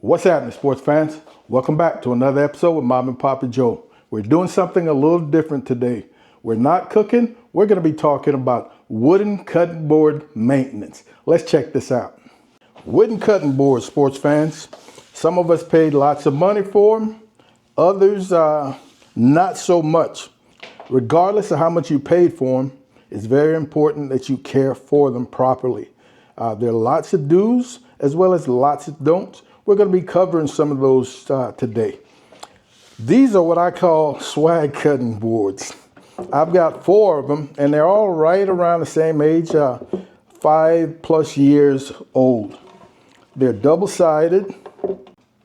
What's happening, sports fans? Welcome back to another episode with Mom and Papa Joe. We're doing something a little different today. We're not cooking. We're going to be talking about wooden cutting board maintenance. Let's check this out. Wooden cutting boards, sports fans. Some of us paid lots of money for them. Others, not so much. Regardless of how much you paid for them, it's very important that you care for them properly. There are lots of do's as well as lots of don'ts. We're going to be covering some of those today. These are what I call swag cutting boards. I've got 4 of them, and they're all right around the same age, 5+ years old. They're double-sided.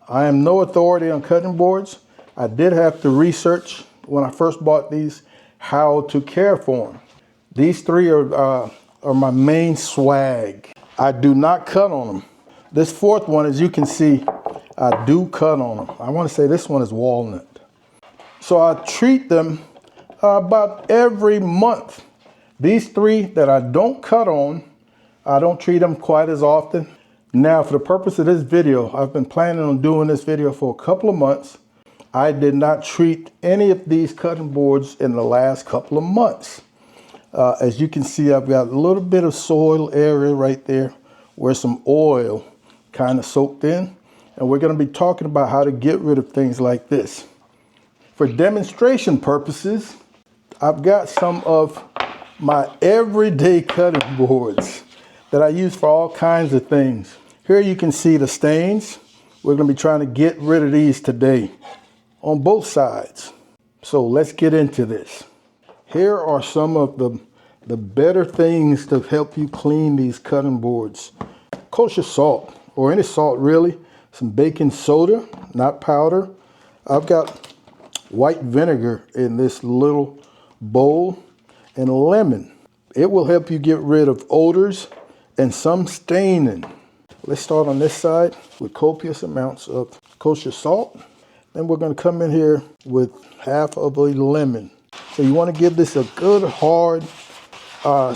I am no authority on cutting boards. I did have to research when I first bought these how to care for them. These 3 are my main swag. I do not cut on them. This 4th one, as you can see, I do cut on them. I want to say this one is walnut. So I treat them about every month. These 3 that I don't cut on, I don't treat them quite as often. Now, for the purpose of this video, I've been planning on doing this video for a couple of months. I did not treat any of these cutting boards in the last couple of months. As you can see, I've got a little bit of soil area right there where some oil kind of soaked in. And we're going to be talking about how to get rid of things like this. For demonstration purposes, I've got some of my everyday cutting boards that I use for all kinds of things. Here you can see the stains. We're going to be trying to get rid of these today on both sides. So let's get into this. Here are some of the better things to help you clean these cutting boards. Kosher salt, or any salt really, some baking soda, not powder. I've got white vinegar in this little bowl, and lemon. It will help you get rid of odors and some staining. Let's start on this side with copious amounts of kosher salt. Then we're going to come in here with half of a lemon. So you want to give this a good hard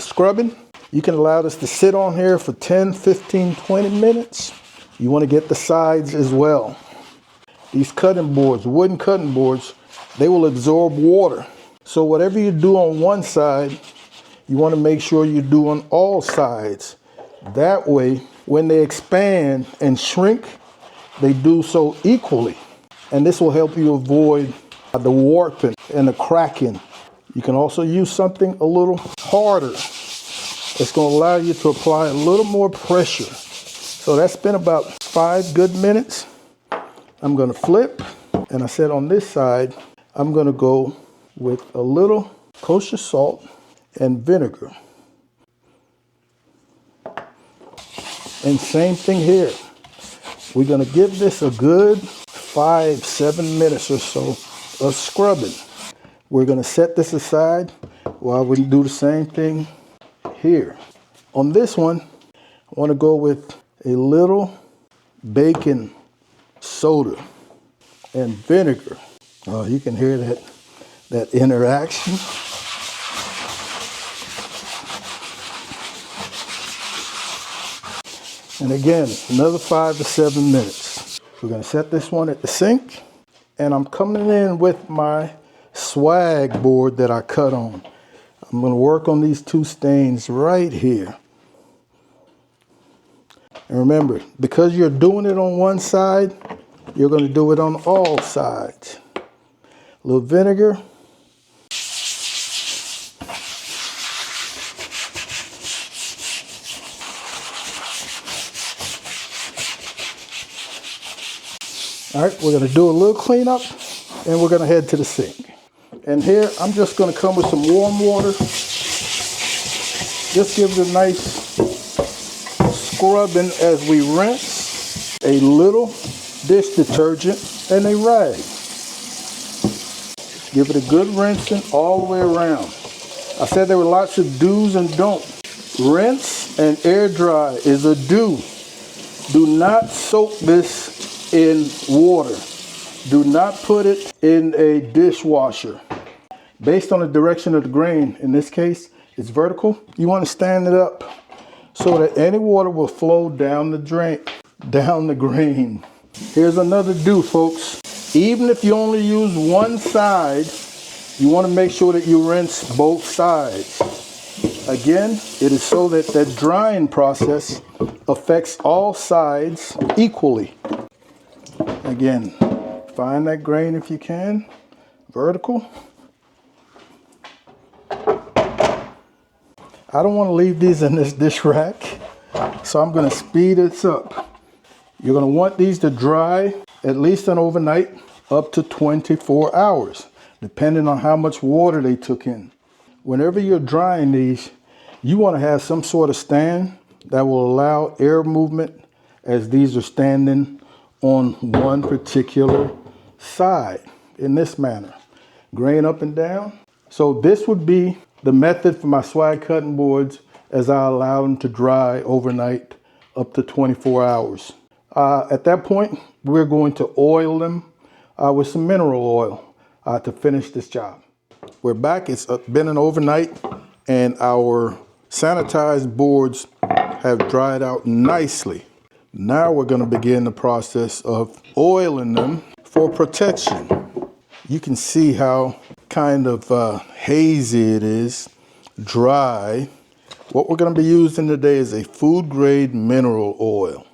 scrubbing. You can allow this to sit on here for 10, 15, 20 minutes. You want to get the sides as well. These cutting boards, wooden cutting boards, they will absorb water. So whatever you do on one side, you want to make sure you do on all sides. That way, when they expand and shrink, they do so equally. And this will help you avoid the warping and the cracking. You can also use something a little harder. It's going to allow you to apply a little more pressure. So that's been about 5 good minutes. I'm going to flip. And I said on this side, I'm going to go with a little kosher salt and vinegar. And same thing here. We're going to give this a good 5-7 minutes or so of scrubbing. We're going to set this aside while we do the same thing here. On this one, I want to go with a little baking soda and vinegar. Oh, you can hear that interaction. And again, another 5 to 7 minutes. We're going to set this one at the sink. And I'm coming in with my swag board that I cut on. I'm going to work on these 2 stains right here. And remember, because you're doing it on one side, you're going to do it on all sides. A little vinegar. All right, we're going to do a little cleanup, and we're going to head to the sink. And here, I'm just going to come with some warm water. Just gives a nice scrubbing as we rinse. A little dish detergent and a rag. Give it a good rinsing all the way around. I said there were lots of do's and don'ts. Rinse and air dry is a do. Do not soak this in water. Do not put it in a dishwasher. Based on the direction of the grain, in this case, it's vertical. You want to stand it up so that any water will flow down the drain, down the grain. Here's another do, folks. Even if you only use one side, you want to make sure that you rinse both sides. Again, it is so that that drying process affects all sides equally. Again, find that grain if you can, vertical. I don't want to leave these in this dish rack, so I'm going to speed this up. You're going to want these to dry at least an overnight, up to 24 hours, depending on how much water they took in. Whenever you're drying these, you want to have some sort of stand that will allow air movement as these are standing on one particular side in this manner. Grain up and down. So this would be the method for my swag cutting boards as I allow them to dry overnight up to 24 hours. At that point, we're going to oil them with some mineral oil to finish this job. We're back. It's been an overnight and our sanitized boards have dried out nicely. Now we're going to begin the process of oiling them for protection. You can see how kind of hazy it is, dry. What we're going to be using today is a food grade mineral oil.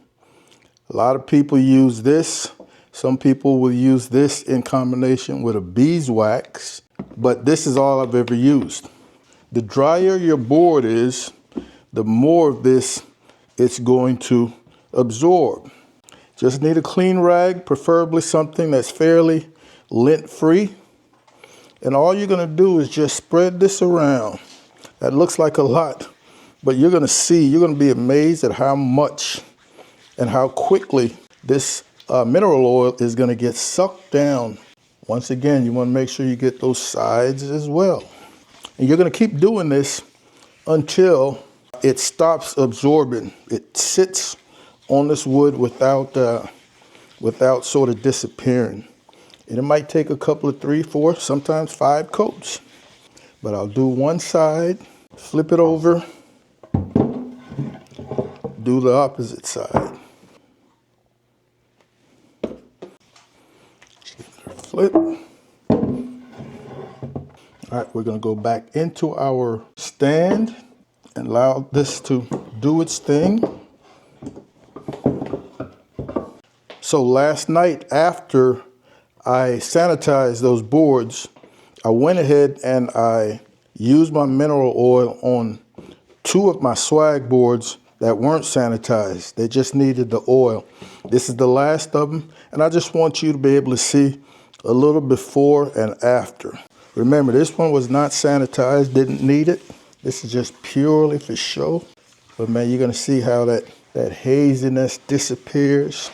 A lot of people use this. Some people will use this in combination with a beeswax, but this is all I've ever used. The drier your board is, the more of this it's going to absorb. Just need a clean rag, preferably something that's fairly lint-free. And all you're going to do is just spread this around. That looks like a lot, but you're going to see, you're going to be amazed at how much and how quickly this mineral oil is going to get sucked down. Once again, you want to make sure you get those sides as well. And you're going to keep doing this until it stops absorbing. It sits on this wood without sort of disappearing. And it might take a couple of 3, 4, sometimes 5 coats. But I'll do one side, flip it over, do the opposite side. Flip. All right, we're going to go back into our stand and allow this to do its thing. So last night after I sanitized those boards, I went ahead and I used my mineral oil on 2 of my swag boards that weren't sanitized. They just needed the oil. This is the last of them, and I just want you to be able to see a little before and after. Remember, this one was not sanitized, didn't need it. This is just purely for show. But man, you're gonna see how that haziness disappears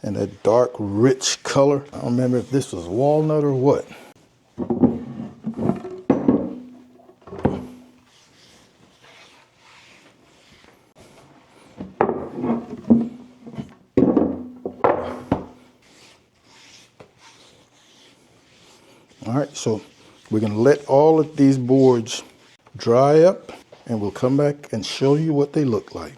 and that dark, rich color. I don't remember if this was walnut or what. All right, so we're gonna let all of these boards dry up and we'll come back and show you what they look like.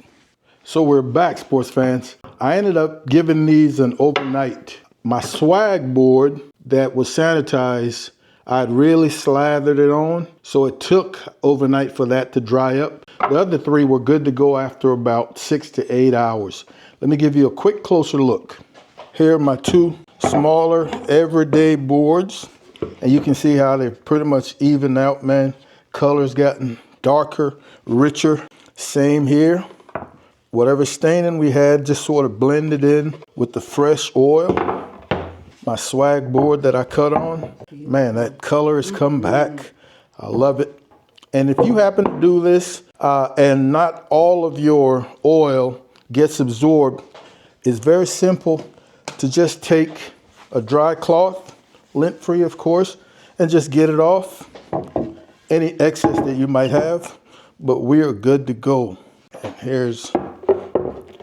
So we're back, sports fans. I ended up giving these an overnight. My swag board that was sanitized, I'd really slathered it on, so it took overnight for that to dry up. The other 3 were good to go after about 6 to 8 hours. Let me give you a quick closer look. Here are my 2 smaller everyday boards. And you can see how they're pretty much even out, man. Color's gotten darker, richer. Same here. Whatever staining we had just sort of blended in with the fresh oil. My swag board that I cut on, man, that color has come back. I love it. And if you happen to do this and not all of your oil gets absorbed, it's very simple to just take a dry cloth, lint-free of course, and just get it off any excess that you might have, but we are good to go. And here's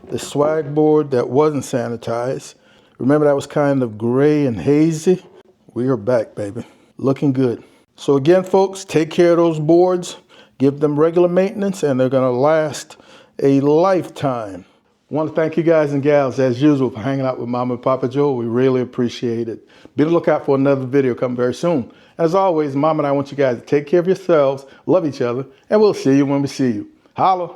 the swag board that wasn't sanitized. Remember that was kind of gray and hazy? We are back, baby. Looking good. So again, folks, take care of those boards, give them regular maintenance, and they're gonna last a lifetime. I want to thank you guys and gals, as usual, for hanging out with Mama and Papa Joe. We really appreciate it. Be on the lookout for another video coming very soon. As always, Mom and I want you guys to take care of yourselves, love each other, and we'll see you when we see you. Holla.